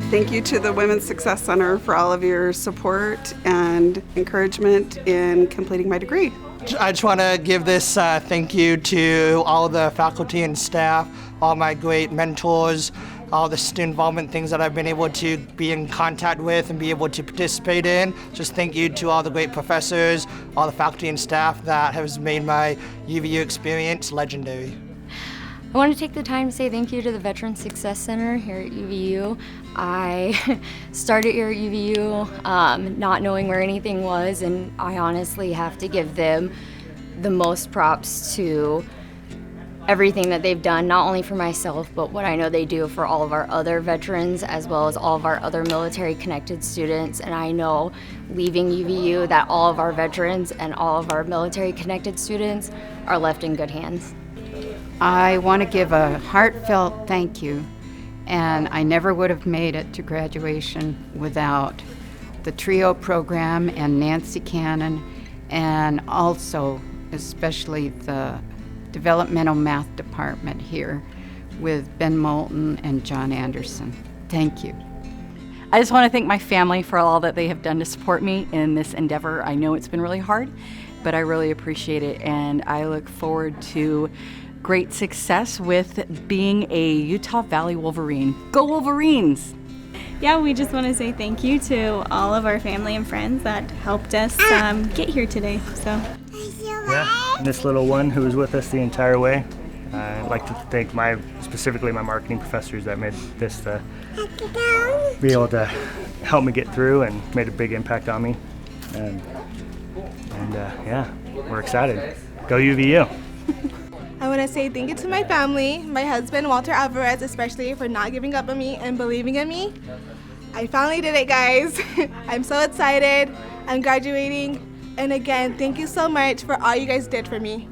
Thank you to the Women's Success Center for all of your support and encouragement in completing my degree. I just want to give this thank you to all the faculty and staff, all my great mentors, all the student involvement things that I've been able to be in contact with and be able to participate in. Just thank you to all the great professors, all the faculty and staff that has made my UVU experience legendary. I want to take the time to say thank you to the Veterans Success Center here at UVU. I started here at UVU not knowing where anything was, and I honestly have to give them the most props to everything that they've done, not only for myself, but what I know they do for all of our other veterans, as well as all of our other military-connected students. And I know leaving UVU that all of our veterans and all of our military-connected students are left in good hands. I want to give a heartfelt thank you, and I never would have made it to graduation without the TRIO program and Nancy Cannon, and also especially the developmental math department here with Ben Moulton and John Anderson. Thank you. I just want to thank my family for all that they have done to support me in this endeavor. I know it's been really hard, but I really appreciate it, and I look forward to great success with being a Utah Valley Wolverine. Go Wolverines! Yeah, we just want to say thank you to all of our family and friends that helped us get here today. So. Yeah, and this little one who was with us the entire way. I'd like to thank specifically my marketing professors that made this be able to help me get through and made a big impact on me. And yeah, we're excited. Go UVU! I want to say thank you to my family, my husband, Walter Alvarez, especially for not giving up on me and believing in me. I finally did it, guys. I'm so excited. I'm graduating. And again, thank you so much for all you guys did for me.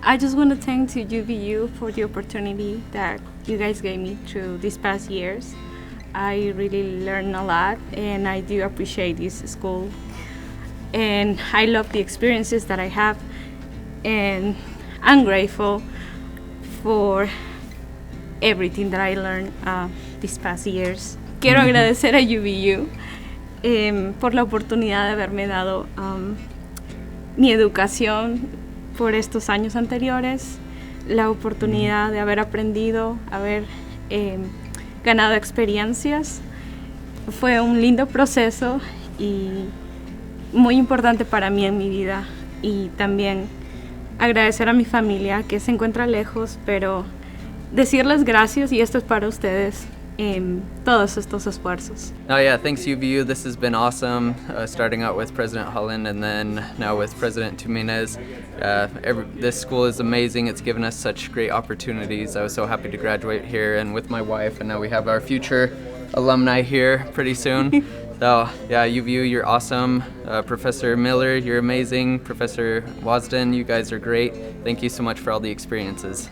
I just want to thank to UVU for the opportunity that you guys gave me through these past years. I really learned a lot, and I do appreciate this school. And I love the experiences that I have. And I'm grateful for everything that I learned these past years. Quiero agradecer a UVU por la oportunidad de haberme dado mi educación por estos años anteriores, la oportunidad de haber aprendido, haber ganado experiencias. Fue un lindo proceso y muy importante para mí en mi vida, y también agradecer a mi familia que se encuentra lejos, pero decirles gracias, y esto es para ustedes, todos estos esfuerzos. Oh yeah, thanks UVU. This has been awesome, starting out with President Holland and then now with President Tuminez. This school is amazing. It's given us such great opportunities. I was so happy to graduate here and with my wife, and now we have our future alumni here pretty soon. So yeah, UVU, you're awesome. Professor Miller, you're amazing. Professor Wasden, you guys are great. Thank you so much for all the experiences.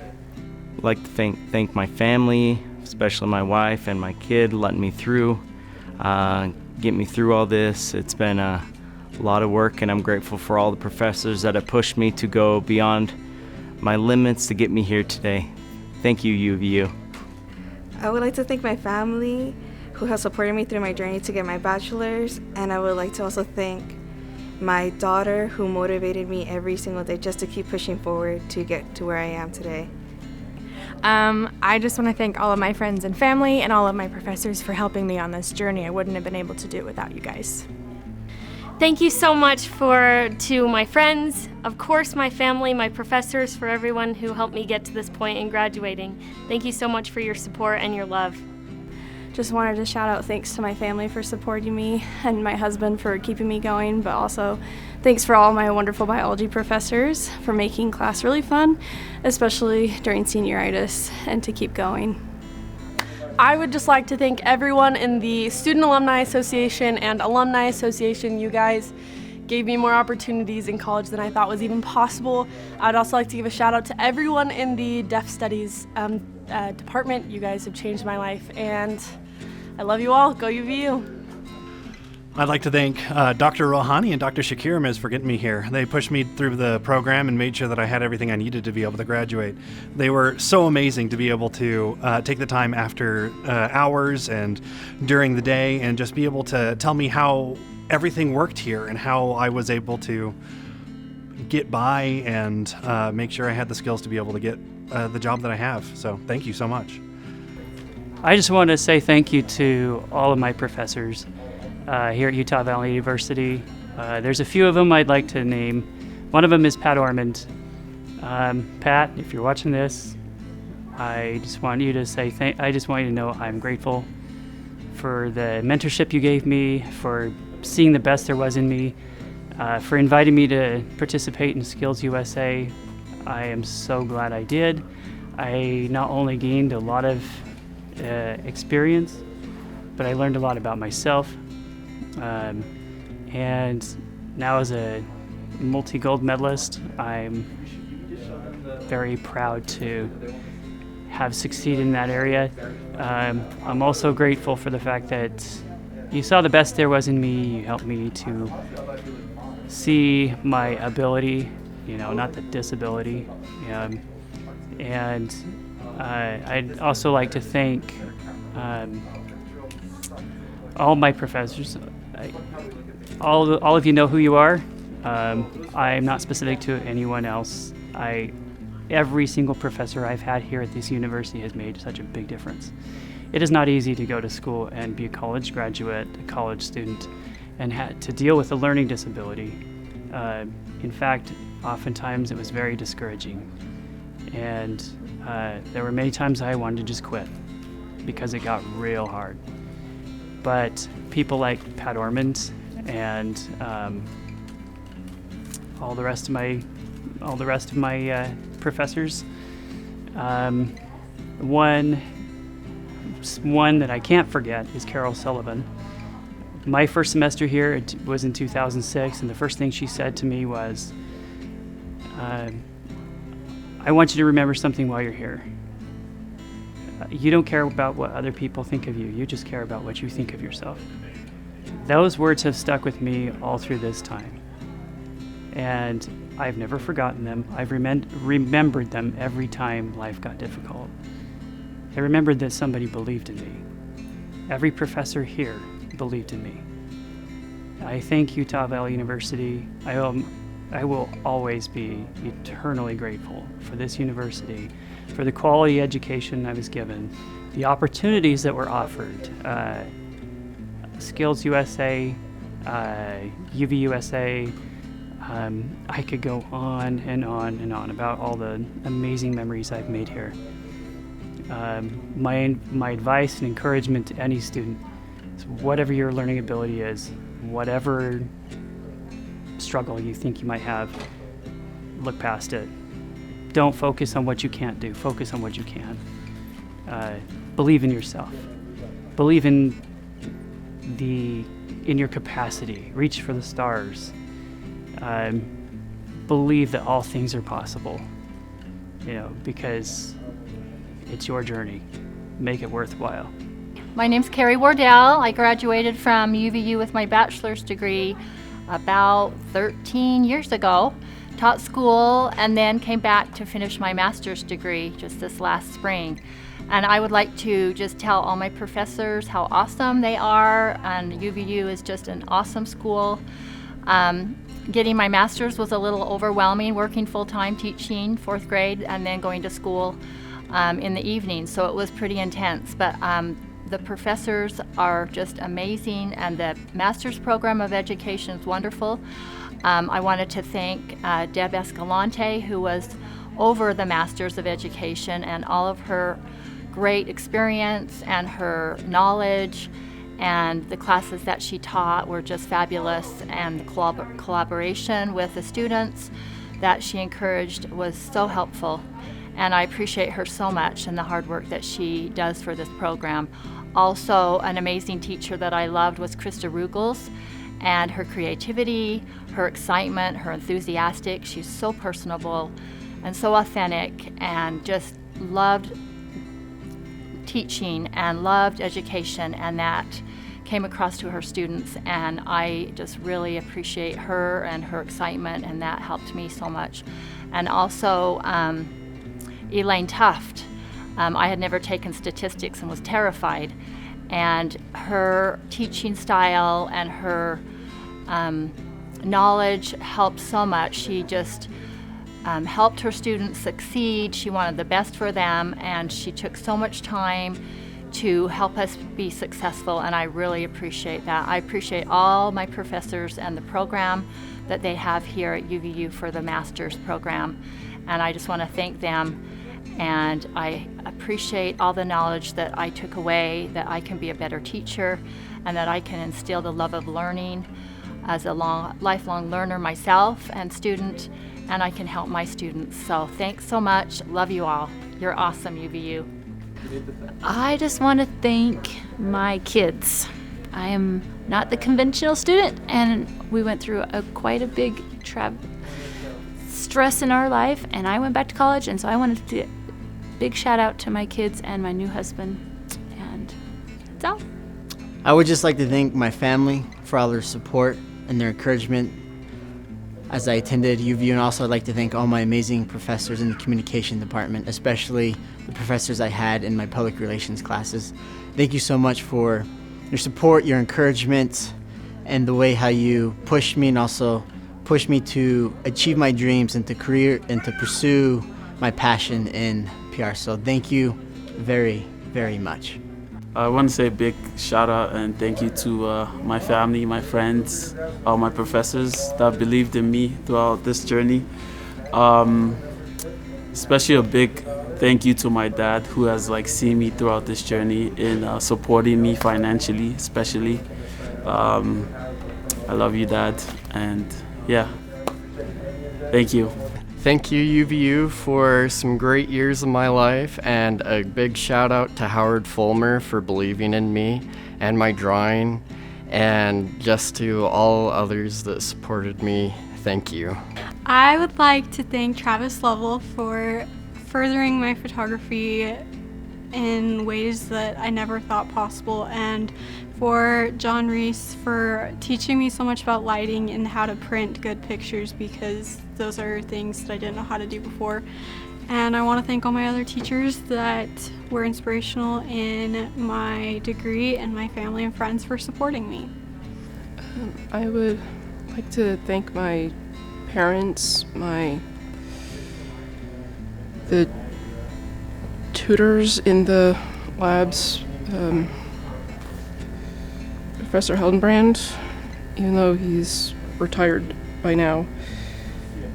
I'd like to thank my family, especially my wife and my kid, letting me through, get me through all this. It's been a lot of work, and I'm grateful for all the professors that have pushed me to go beyond my limits to get me here today. Thank you, UVU. I would like to thank my family who has supported me through my journey to get my bachelor's, and I would like to also thank my daughter who motivated me every single day just to keep pushing forward to get to where I am today. I just want to thank all of my friends and family and all of my professors for helping me on this journey. I wouldn't have been able to do it without you guys. Thank you so much to my friends, of course my family, my professors, for everyone who helped me get to this point in graduating. Thank you so much for your support and your love. Just wanted to shout out thanks to my family for supporting me and my husband for keeping me going, but also thanks for all my wonderful biology professors for making class really fun, especially during senioritis, and to keep going. I would just like to thank everyone in the Student Alumni Association and Alumni Association. You guys gave me more opportunities in college than I thought was even possible. I'd also like to give a shout out to everyone in the Deaf Studies department. You guys have changed my life, and I love you all. Go UVU. I'd like to thank Dr. Rohani and Dr. Shakir for getting me here. They pushed me through the program and made sure that I had everything I needed to be able to graduate. They were so amazing to be able to take the time after hours and during the day and just be able to tell me how everything worked here and how I was able to get by and make sure I had the skills to be able to get the job that I have. So thank you so much. I just want to say thank you to all of my professors here at Utah Valley University. There's a few of them I'd like to name. One of them is Pat Ormond. Pat, if you're watching this, I just want you to say I just want you to know I'm grateful for the mentorship you gave me, for seeing the best there was in me, for inviting me to participate in Skills USA. I am so glad I did. I not only gained a lot of experience, but I learned a lot about myself. And now as a multi-gold medalist, I'm very proud to have succeeded in that area. I'm also grateful for the fact that you saw the best there was in me. You helped me to see my ability, not the disability. And I'd also like to thank all my professors. All of you know who you are. I'm not specific to anyone else. Every single professor I've had here at this university has made such a big difference. It is not easy to go to school and be a college graduate, a college student, and to deal with a learning disability. In fact, oftentimes it was very discouraging. And there were many times I wanted to just quit because it got real hard. But people like Pat Ormond and all the rest of my professors. One that I can't forget is Carol Sullivan. My first semester here was in 2006, and the first thing she said to me was, I want you to remember something while you're here. You don't care about what other people think of you. You just care about what you think of yourself. Those words have stuck with me all through this time. And I've never forgotten them. I've remembered them every time life got difficult. I remembered that somebody believed in me. Every professor here believed in me. I thank Utah Valley University. I will always be eternally grateful for this university, for the quality education I was given, the opportunities that were offered. Skills USA, UV USA, I could go on and on and on about all the amazing memories I've made here. My advice and encouragement to any student is whatever your learning ability is, whatever struggle you think you might have, look past it. Don't focus on what you can't do, focus on what you can. Believe in yourself. Believe in your capacity. Reach for the stars. Believe that all things are possible, because it's your journey. Make it worthwhile. My name's Carrie Wardell. I graduated from UVU with my bachelor's degree about 13 years ago. Taught school and then came back to finish my master's degree just this last spring. And I would like to just tell all my professors how awesome they are, and UVU is just an awesome school. Getting my master's was a little overwhelming, working full-time teaching 4th grade and then going to school in the evening, so it was pretty intense. But the professors are just amazing, and the master's program of education is wonderful. I wanted to thank Deb Escalante, who was over the Masters of Education, and all of her great experience and her knowledge, and the classes that she taught were just fabulous, and the collaboration with the students that she encouraged was so helpful, and I appreciate her so much and the hard work that she does for this program. Also, an amazing teacher that I loved was Krista Rugels, and her creativity, her excitement, her enthusiastic. She's so personable and so authentic, and just loved teaching and loved education, and that came across to her students, and I just really appreciate her and her excitement, and that helped me so much. And also Elaine Tuft. I had never taken statistics and was terrified, and her teaching style and her knowledge helped so much. She just helped her students succeed. She wanted the best for them, and she took so much time to help us be successful, and I really appreciate that. I appreciate all my professors and the program that they have here at UVU for the master's program, and I just want to thank them. And I appreciate all the knowledge that I took away, that I can be a better teacher, and that I can instill the love of learning as a lifelong learner myself and student, and I can help my students. So thanks so much. Love you all. You're awesome, UVU. I just want to thank my kids. I am not the conventional student, and we went through quite a big stress in our life, and I went back to college, and so I wanted to big shout out to my kids and my new husband, and that's all. I would just like to thank my family for all their support and their encouragement as I attended UVU, and also I'd like to thank all my amazing professors in the communication department, especially the professors I had in my public relations classes. Thank you so much for your support, your encouragement, and the way how you pushed me and also pushed me to achieve my dreams and to pursue my passion in PR. So thank you very, very much. I want to say a big shout out and thank you to my family, my friends, all my professors that believed in me throughout this journey. Especially a big thank you to my dad, who has seen me throughout this journey in supporting me financially, especially. I love you, Dad, and yeah, thank you. Thank you, UVU, for some great years of my life, and a big shout out to Howard Fulmer for believing in me and my drawing, and just to all others that supported me. Thank you. I would like to thank Travis Lovell for furthering my photography in ways that I never thought possible, and for John Reese for teaching me so much about lighting and how to print good pictures, because those are things that I didn't know how to do before. And I want to thank all my other teachers that were inspirational in my degree, and my family and friends for supporting me. I would like to thank my parents, the tutors in the labs, Professor Heldenbrand, even though he's retired by now,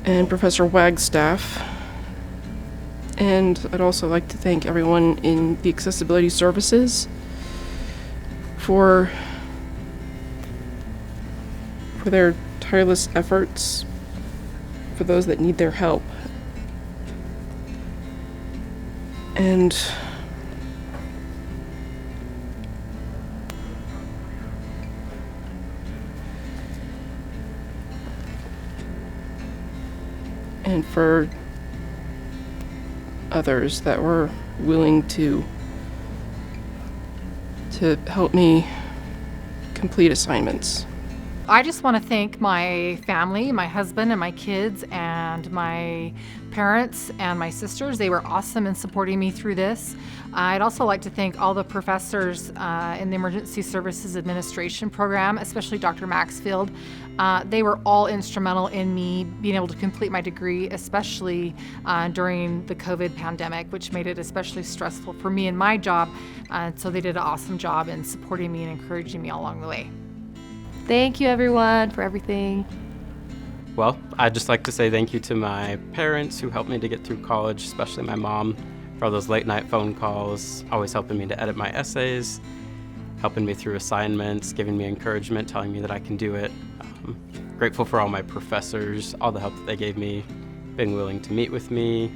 and Professor Wagstaff. And I'd also like to thank everyone in the accessibility services for their tireless efforts for those that need their help. And for others that were willing to help me complete assignments. I just want to thank my family, my husband and my kids, and my parents and my sisters. They were awesome in supporting me through this. I'd also like to thank all the professors in the Emergency Services Administration program, especially Dr. Maxfield. They were all instrumental in me being able to complete my degree, especially during the COVID pandemic, which made it especially stressful for me and my job. So they did an awesome job in supporting me and encouraging me all along the way. Thank you, everyone, for everything. Well, I'd just like to say thank you to my parents who helped me to get through college, especially my mom, for all those late night phone calls, always helping me to edit my essays, helping me through assignments, giving me encouragement, telling me that I can do it. Grateful for all my professors, all the help that they gave me, being willing to meet with me,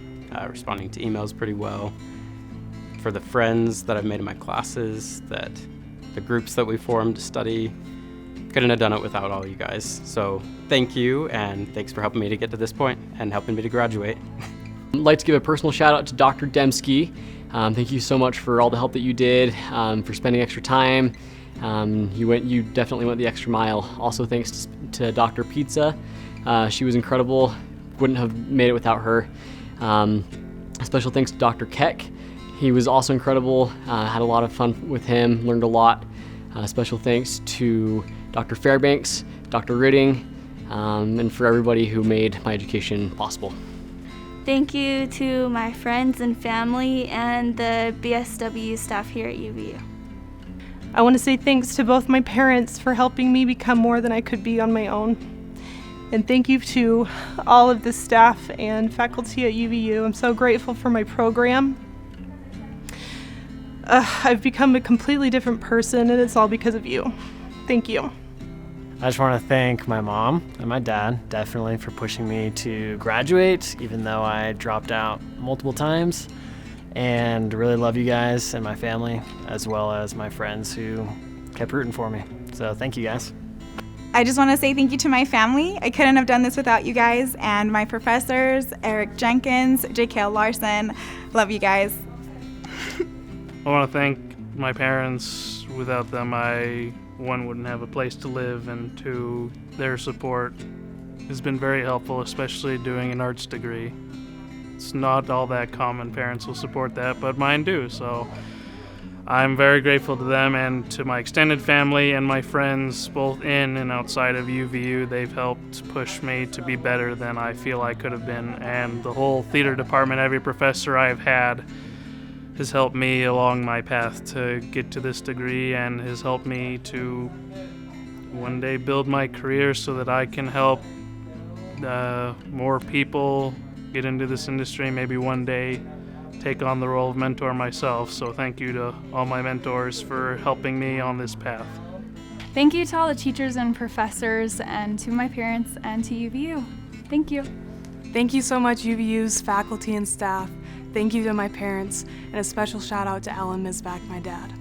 responding to emails pretty well. For the friends that I've made in my classes, the groups that we formed to study, couldn't have done it without all you guys. So thank you, and thanks for helping me to get to this point and helping me to graduate. I'd like to give a personal shout out to Dr. Dembski. Thank you so much for all the help that you did, for spending extra time, You definitely went the extra mile. Also thanks to Dr. Pizza. She was incredible. Wouldn't have made it without her. A special thanks to Dr. Keck. He was also incredible. Had a lot of fun with him, learned a lot. Special thanks to Dr. Fairbanks, Dr. Ridding, and for everybody who made my education possible. Thank you to my friends and family and the BSW staff here at UVU. I want to say thanks to both my parents for helping me become more than I could be on my own. And thank you to all of the staff and faculty at UVU. I'm so grateful for my program. I've become a completely different person, and it's all because of you. Thank you. I just want to thank my mom and my dad, definitely, for pushing me to graduate, even though I dropped out multiple times. And really love you guys and my family, as well as my friends who kept rooting for me. So thank you guys. I just want to say thank you to my family. I couldn't have done this without you guys, and my professors, Eric Jenkins, J.K.L. Larson. Love you guys. I want to thank my parents. Without them, one, wouldn't have a place to live, and two, their support has been very helpful, especially doing an arts degree. It's not all that common. Parents will support that, but mine do, so I'm very grateful to them and to my extended family and my friends, both in and outside of UVU. They've helped push me to be better than I feel I could have been, and the whole theater department, every professor I've had, has helped me along my path to get to this degree and has helped me to one day build my career so that I can help more people get into this industry, maybe one day take on the role of mentor myself. So thank you to all my mentors for helping me on this path. Thank you to all the teachers and professors, and to my parents and to UVU. Thank you. Thank you so much, UVU's faculty and staff. Thank you to my parents, and a special shout out to Alan Misbach, my dad.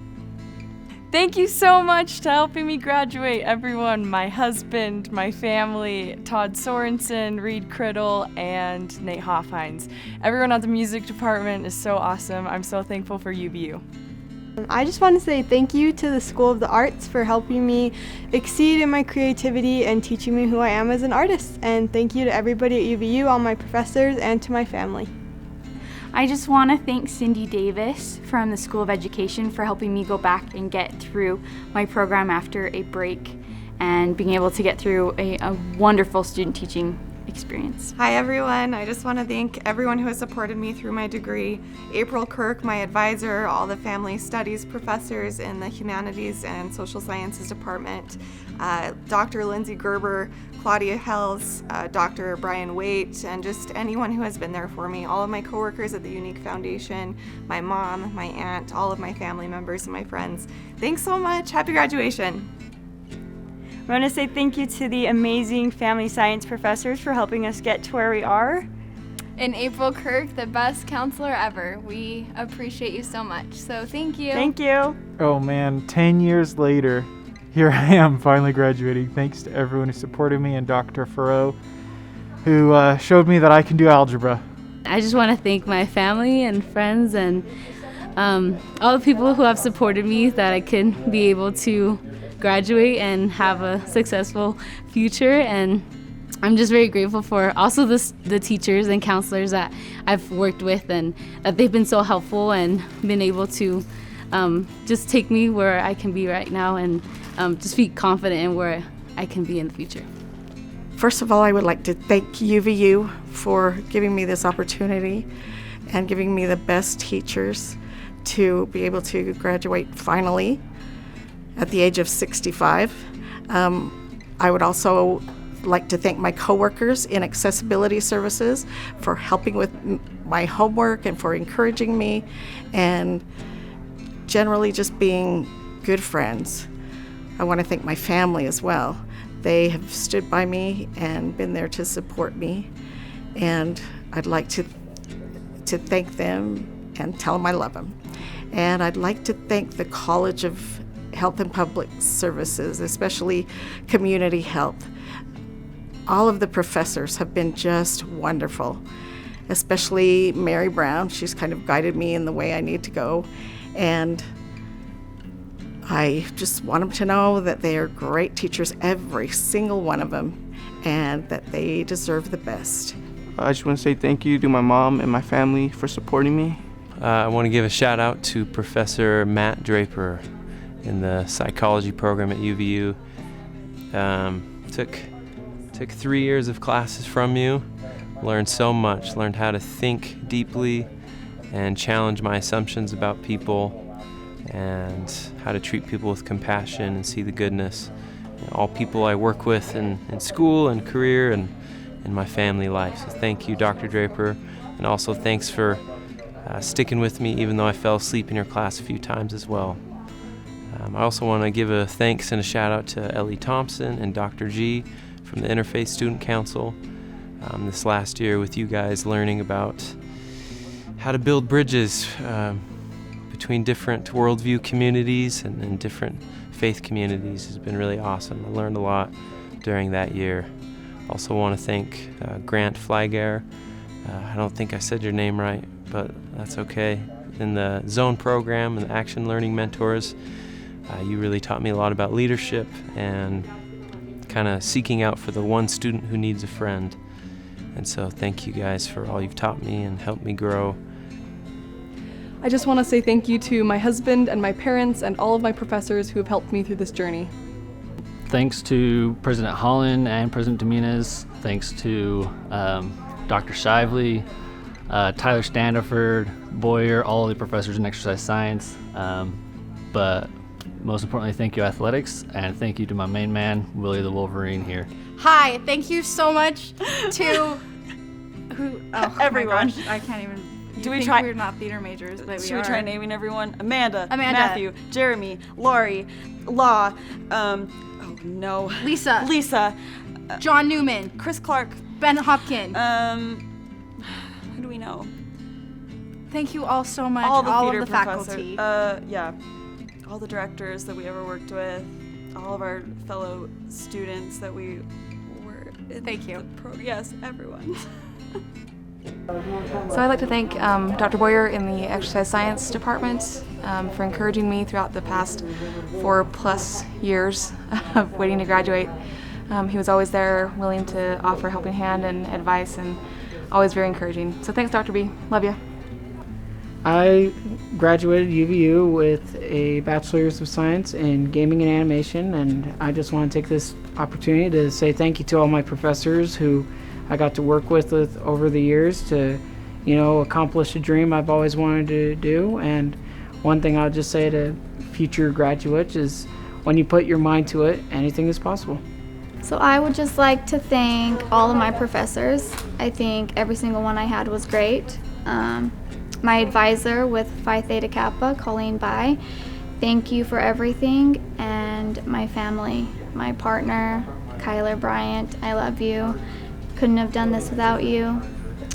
Thank you so much to helping me graduate, everyone. My husband, my family, Todd Sorensen, Reed Criddle, and Nate Hoffhines. Everyone at the music department is so awesome. I'm so thankful for UVU. I just want to say thank you to the School of the Arts for helping me exceed in my creativity and teaching me who I am as an artist. And thank you to everybody at UVU, all my professors, and to my family. I just want to thank Cindy Davis from the School of Education for helping me go back and get through my program after a break and being able to get through a wonderful student teaching experience. Hi everyone, I just want to thank everyone who has supported me through my degree. April Kirk, my advisor, all the family studies professors in the humanities and social sciences department, Dr. Lindsay Gerber, Claudia Hells, Dr. Brian Waite, and just anyone who has been there for me, all of my coworkers at the Unique Foundation, my mom, my aunt, all of my family members and my friends. Thanks so much. Happy graduation. I want to say thank you to the amazing family science professors for helping us get to where we are. And April Kirk, the best counselor ever. We appreciate you so much. So thank you. Thank you. Oh man, 10 years later, here I am finally graduating, thanks to everyone who supported me and Dr. Farrow, who showed me that I can do algebra. I just want to thank my family and friends and all the people who have supported me that I can be able to graduate and have a successful future. And I'm just very grateful for also the teachers and counselors that I've worked with and that they've been so helpful and been able to just take me where I can be right now and just be confident in where I can be in the future. First of all, I would like to thank UVU for giving me this opportunity and giving me the best teachers to be able to graduate finally at the age of 65. I would also like to thank my coworkers in accessibility services for helping with my homework and for encouraging me and generally just being good friends. I want to thank my family as well. They have stood by me and been there to support me, and I'd like to thank them and tell them I love them. And I'd like to thank the College of Health and Public Services, especially Community Health. All of the professors have been just wonderful, especially Mary Brown. She's kind of guided me in the way I need to go. And I just want them to know that they are great teachers, every single one of them, and that they deserve the best. I just want to say thank you to my mom and my family for supporting me. I want to give a shout out to Professor Matt Draper in the psychology program at UVU. Took 3 years of classes from you, learned so much, learned how to think deeply and challenge my assumptions about people, and how to treat people with compassion and see the goodness in all people I work with in school and career and in my family life. So thank you, Dr. Draper, and also thanks for sticking with me even though I fell asleep in your class a few times as well. I also want to give a thanks and a shout out to Ellie Thompson and Dr. G from the Interfaith Student Council. This last year with you guys learning about how to build bridges between different worldview communities and different faith communities has been really awesome. I learned a lot during that year. Also want to thank Grant Flygare. I don't think I said your name right, but that's okay. In the Zone program and the Action Learning Mentors, you really taught me a lot about leadership and kind of seeking out for the one student who needs a friend. And so thank you guys for all you've taught me and helped me grow. I just want to say thank you to my husband and my parents and all of my professors who have helped me through this journey. Thanks to President Holland and President Dominguez. Thanks to Dr. Shively, Tyler Standiford, Boyer, all of the professors in exercise science. But most importantly, thank you, athletics, and thank you to my main man, Willie the Wolverine here. Hi, thank you so much to everyone. My gosh, I can't even. Do we think try? We're not theater majors, but we Should are. we try naming everyone? Amanda, Amanda. Matthew, Jeremy, Laurie, Law, oh no, Lisa, John Newman, Chris Clark, Ben Hopkin. Who do we know? Thank you all so much. All the all theater of the faculty. Yeah, all the directors that we ever worked with, all of our fellow students that we were in. Thank you. Yes, everyone. So I'd like to thank Dr. Boyer in the exercise science department for encouraging me throughout the past 4+ years of waiting to graduate. He was always there, willing to offer a helping hand and advice, and always very encouraging. So thanks, Dr. B. Love you. I graduated UVU with a Bachelor's of Science in Gaming and Animation, and I just want to take this opportunity to say thank you to all my professors who I got to work with over the years to, accomplish a dream I've always wanted to do. And one thing I'll just say to future graduates is when you put your mind to it, anything is possible. So I would just like to thank all of my professors. I think every single one I had was great. My advisor with Phi Theta Kappa, Colleen Bai, thank you for everything. And my family, my partner, Kyler Bryant, I love you. Couldn't have done this without you,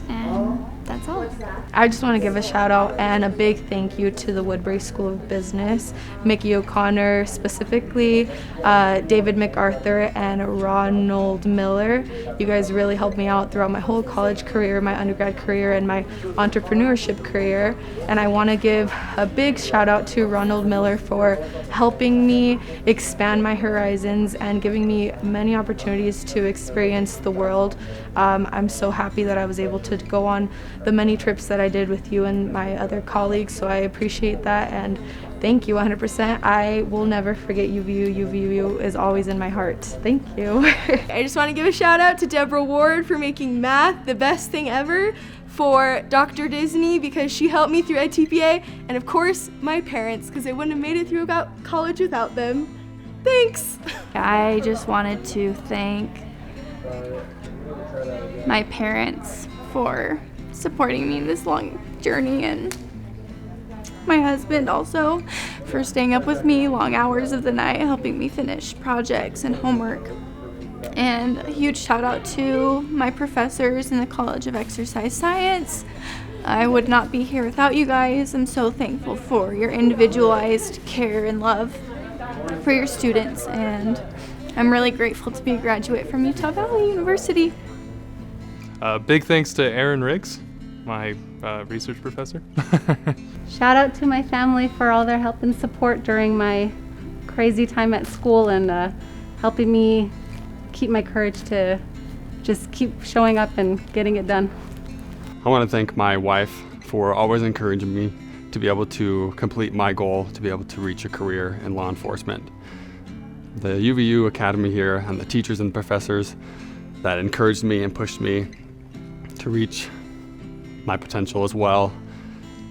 and that's all. I just want to give a shout out and a big thank you to the Woodbury School of Business, Mickey O'Connor specifically, David MacArthur, and Ronald Miller. You guys really helped me out throughout my whole college career, my undergrad career, and my entrepreneurship career. And I want to give a big shout out to Ronald Miller for helping me expand my horizons and giving me many opportunities to experience the world. I'm so happy that I was able to go on the many trips that I did with you and my other colleagues, so I appreciate that, and thank you 100%. I will never forget UVU. UVU is always in my heart. Thank you. I just want to give a shout out to Deborah Ward for making math the best thing ever, for Dr. Disney because she helped me through ITPA, and of course my parents because I wouldn't have made it through college without them. Thanks. I just wanted to thank my parents for supporting me in this long journey, and my husband also for staying up with me long hours of the night helping me finish projects and homework. And a huge shout out to my professors in the College of Exercise Science. I would not be here without you guys. I'm so thankful for your individualized care and love for your students, and I'm really grateful to be a graduate from Utah Valley University. Big thanks to Aaron Riggs, my research professor. Shout out to my family for all their help and support during my crazy time at school and helping me keep my courage to just keep showing up and getting it done. I want to thank my wife for always encouraging me to be able to complete my goal, to be able to reach a career in law enforcement. The UVU Academy here and the teachers and professors that encouraged me and pushed me to reach my potential as well,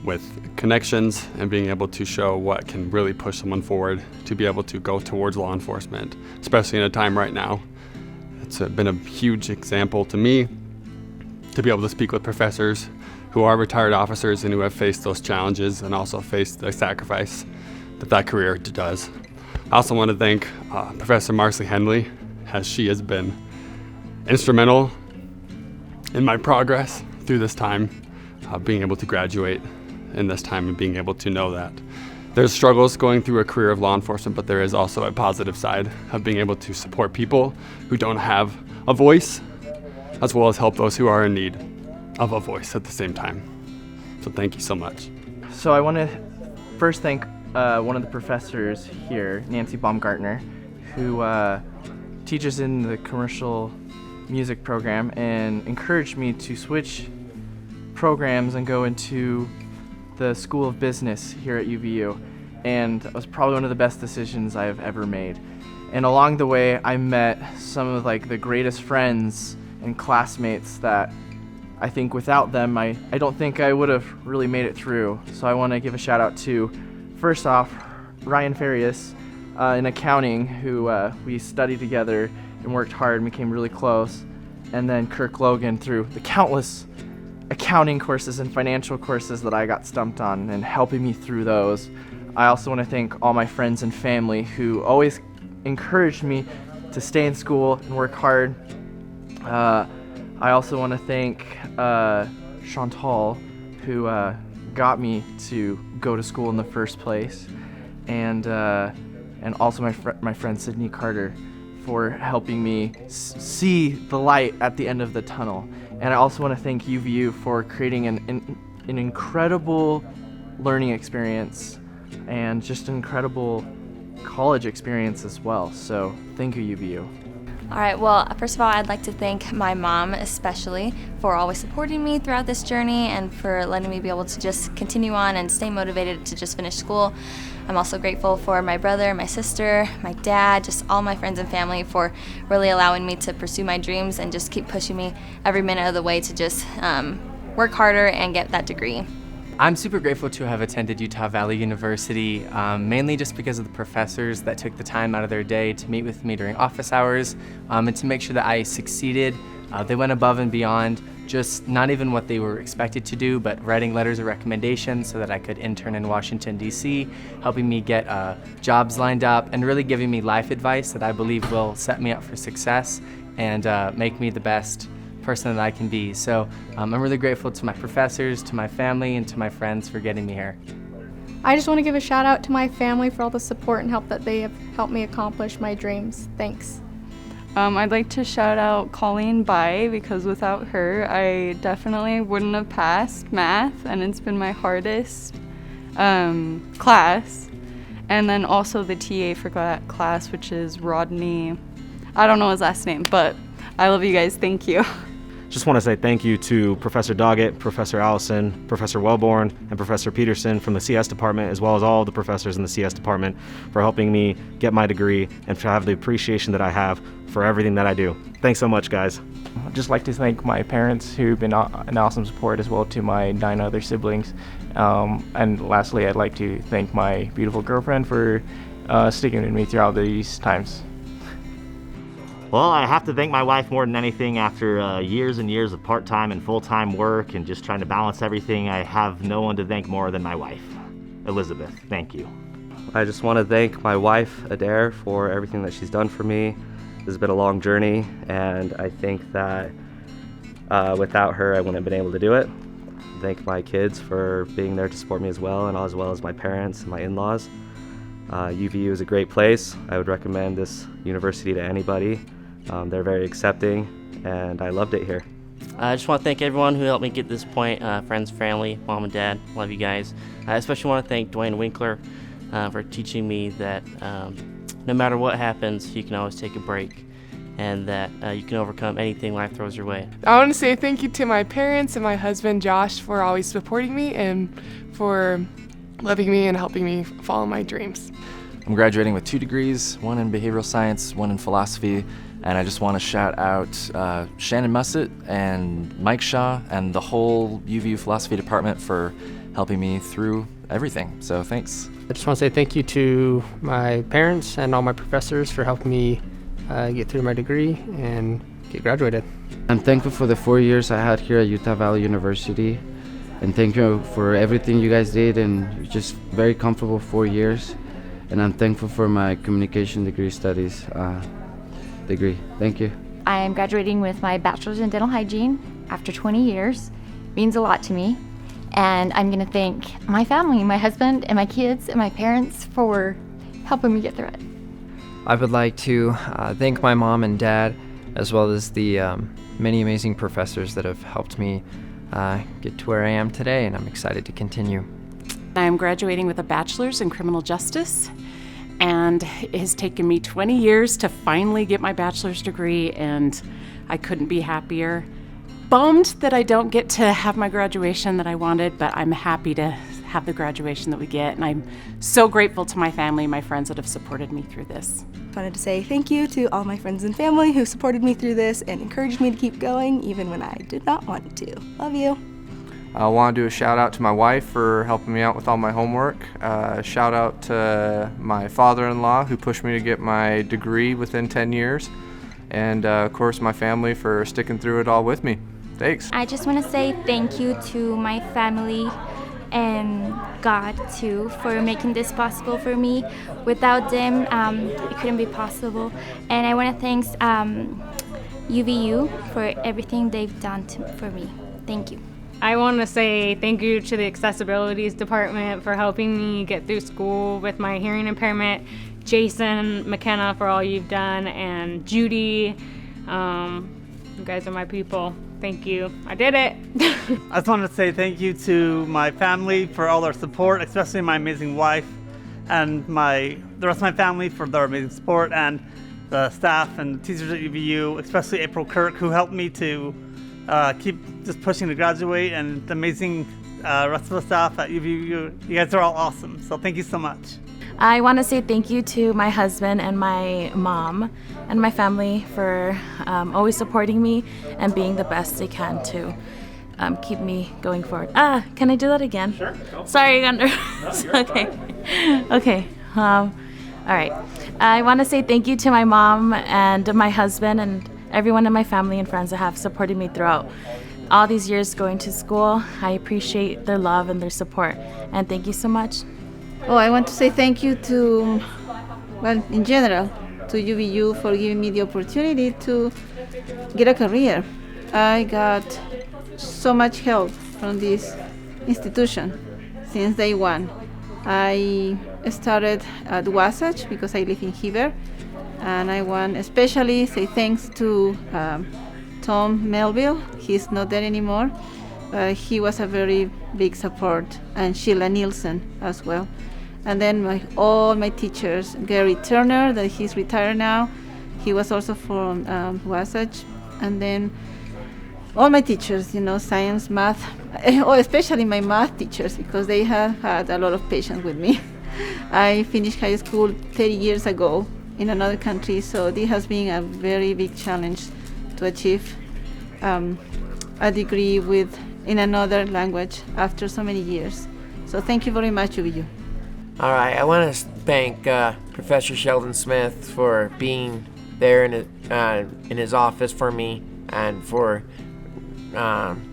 with connections and being able to show what can really push someone forward to be able to go towards law enforcement, especially in a time right now. It's been a huge example to me to be able to speak with professors who are retired officers and who have faced those challenges and also faced the sacrifice that career does. I also want to thank Professor Marcy Henley, as she has been instrumental in my progress through this time, being able to graduate in this time and being able to know that there's struggles going through a career of law enforcement, but there is also a positive side of being able to support people who don't have a voice, as well as help those who are in need of a voice at the same time. So thank you so much. So I want to first thank one of the professors here, Nancy Baumgartner, who teaches in the commercial music program and encouraged me to switch programs and go into the School of Business here at UVU, and it was probably one of the best decisions I have ever made. And along the way, I met some of the greatest friends and classmates that I think without them, I don't think I would have really made it through. So I want to give a shout out to, first off, Ryan Farias in accounting, who we studied together and worked hard and became really close. And then Kirk Logan, through the countless accounting courses and financial courses that I got stumped on and helping me through those. I also want to thank all my friends and family who always encouraged me to stay in school and work hard. I also want to thank Chantal, who got me to go to school in the first place, and also my friend Sydney Carter for helping me see the light at the end of the tunnel. And I also want to thank UVU for creating an incredible learning experience and just an incredible college experience as well. So thank you, UVU. All right, well, first of all, I'd like to thank my mom especially for always supporting me throughout this journey and for letting me be able to just continue on and stay motivated to just finish school. I'm also grateful for my brother, my sister, my dad, just all my friends and family for really allowing me to pursue my dreams and just keep pushing me every minute of the way to just work harder and get that degree. I'm super grateful to have attended Utah Valley University, mainly just because of the professors that took the time out of their day to meet with me during office hours and to make sure that I succeeded. They went above and beyond, just not even what they were expected to do, but writing letters of recommendation so that I could intern in Washington, D.C., helping me get jobs lined up, and really giving me life advice that I believe will set me up for success and make me the best person that I can be. So I'm really grateful to my professors, to my family, and to my friends for getting me here. I just want to give a shout out to my family for all the support and help that they have helped me accomplish my dreams. Thanks. I'd like to shout out Colleen Bai, because without her, I definitely wouldn't have passed math, and it's been my hardest class. And then also the TA for that class, which is Rodney. I don't know his last name, but I love you guys. Thank you. Just want to say thank you to Professor Doggett, Professor Allison, Professor Wellborn, and Professor Peterson from the CS department, as well as all the professors in the CS department for helping me get my degree and to have the appreciation that I have for everything that I do. Thanks so much, guys. I'd just like to thank my parents who've been an awesome support, as well to my 9 other siblings. And lastly, I'd like to thank my beautiful girlfriend for sticking with me throughout these times. Well, I have to thank my wife more than anything. After years and years of part-time and full-time work and just trying to balance everything, I have no one to thank more than my wife. Elizabeth, thank you. I just want to thank my wife, Adair, for everything that she's done for me. This has been a long journey, and I think that without her, I wouldn't have been able to do it. Thank my kids for being there to support me as well as my parents and my in-laws. UVU is a great place. I would recommend this university to anybody. They're very accepting, and I loved it here. I just want to thank everyone who helped me get to this point, friends, family, mom and dad, love you guys. I especially want to thank Dwayne Winkler for teaching me that no matter what happens, you can always take a break, and that you can overcome anything life throws your way. I want to say thank you to my parents and my husband Josh for always supporting me and for loving me and helping me follow my dreams. I'm graduating with 2 degrees, one in behavioral science, one in philosophy, and I just want to shout out Shannon Mussett and Mike Shaw and the whole UVU philosophy department for helping me through everything. So thanks. I just want to say thank you to my parents and all my professors for helping me get through my degree and get graduated. I'm thankful for the 4 years I had here at Utah Valley University, and thank you for everything you guys did, and just very comfortable 4 years. And I'm thankful for my communication degree studies degree. Thank you. I am graduating with my bachelor's in dental hygiene after 20 years. Means a lot to me. And I'm going to thank my family, my husband and my kids and my parents for helping me get through it. I would like to thank my mom and dad, as well as the many amazing professors that have helped me get to where I am today, and I'm excited to continue. I am graduating with a bachelor's in criminal justice, and it has taken me 20 years to finally get my bachelor's degree, and I couldn't be happier. Bummed that I don't get to have my graduation that I wanted, but I'm happy to have the graduation that we get, and I'm so grateful to my family and my friends that have supported me through this. Wanted to say thank you to all my friends and family who supported me through this and encouraged me to keep going even when I did not want to. Love you. I want to do a shout out to my wife for helping me out with all my homework. Shout out to my father-in-law who pushed me to get my degree within 10 years. And of course my family for sticking through it all with me. Thanks. I just want to say thank you to my family and God too for making this possible for me. Without them, it couldn't be possible. And I want to thank UVU for everything they've done for me. Thank you. I want to say thank you to the Accessibilities Department for helping me get through school with my hearing impairment. Jason, McKenna, for all you've done, and Judy. You guys are my people. Thank you. I did it. I just want to say thank you to my family for all their support, especially my amazing wife, and the rest of my family for their amazing support, and the staff and teachers at UVU, especially April Kirk, who helped me to keep just pushing to graduate, and the amazing rest of the staff at UVU. You guys are all awesome, so thank you so much. I want to say thank you to my husband and my mom and my family for always supporting me and being the best they can to keep me going forward. Can I do that again? Sure. Sorry, I got nervous. Okay. All right. I want to say thank you to my mom and my husband and everyone in my family and friends that have supported me throughout all these years going to school. I appreciate their love and their support, and thank you so much. Oh, I want to say thank you to, well, in general, to UVU for giving me the opportunity to get a career. I got so much help from this institution since day one. I started at Wasatch because I live in Heber, and I want especially say thanks to Tom Melville. He's not there anymore. He was a very big support, and Sheila Nielsen as well. And then all my teachers, Gary Turner, that he's retired now, he was also from Wasatch. And then all my teachers, science, math, especially my math teachers, because they have had a lot of patience with me. I finished high school 30 years ago in another country, so this has been a very big challenge to achieve a degree in another language after so many years. So thank you very much, UVU. All right, I want to thank Professor Sheldon Smith for being there in his office for me, and for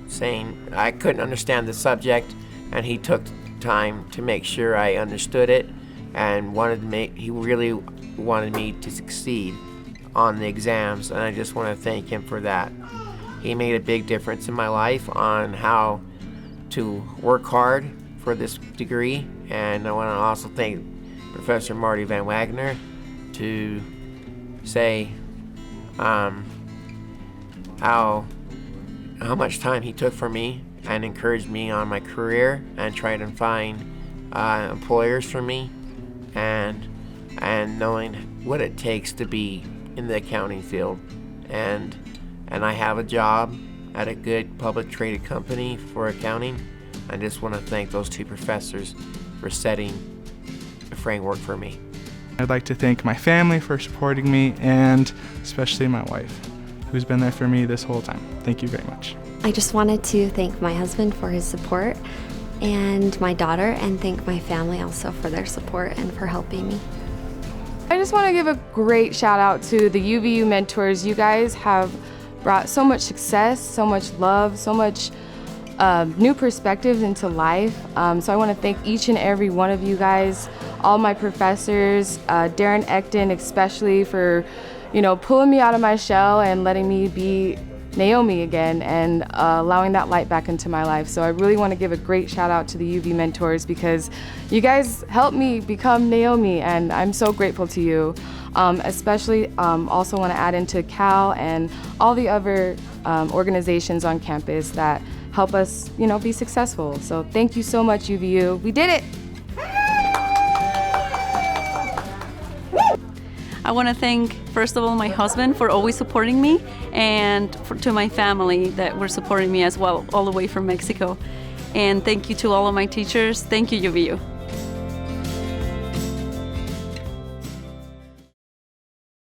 saying I couldn't understand the subject, and he took time to make sure I understood it, and he really wanted me to succeed on the exams, and I just want to thank him for that. He made a big difference in my life on how to work hard for this degree, and I want to also thank Professor Marty Van Wagner to say how much time he took for me and encouraged me on my career and tried to find employers for me, and and knowing what it takes to be in the accounting field. And I have a job at a good public traded company for accounting. I just want to thank those two professors for setting a framework for me. I'd like to thank my family for supporting me, and especially my wife, who's been there for me this whole time. Thank you very much. I just wanted to thank my husband for his support and my daughter, and thank my family also for their support and for helping me. I just want to give a great shout out to the UVU mentors. You guys have brought so much success, so much love, so much new perspectives into life. So I want to thank each and every one of you guys, all my professors, Darren Ecton especially for, pulling me out of my shell and letting me be Naomi again and allowing that light back into my life. So I really want to give a great shout out to the UV mentors because you guys helped me become Naomi, and I'm so grateful to you. Especially also want to add into Cal and all the other organizations on campus that help us, be successful. So thank you so much, UVU. We did it! I want to thank, first of all, my husband for always supporting me, and to my family that were supporting me as well, all the way from Mexico. And thank you to all of my teachers. Thank you, UVU.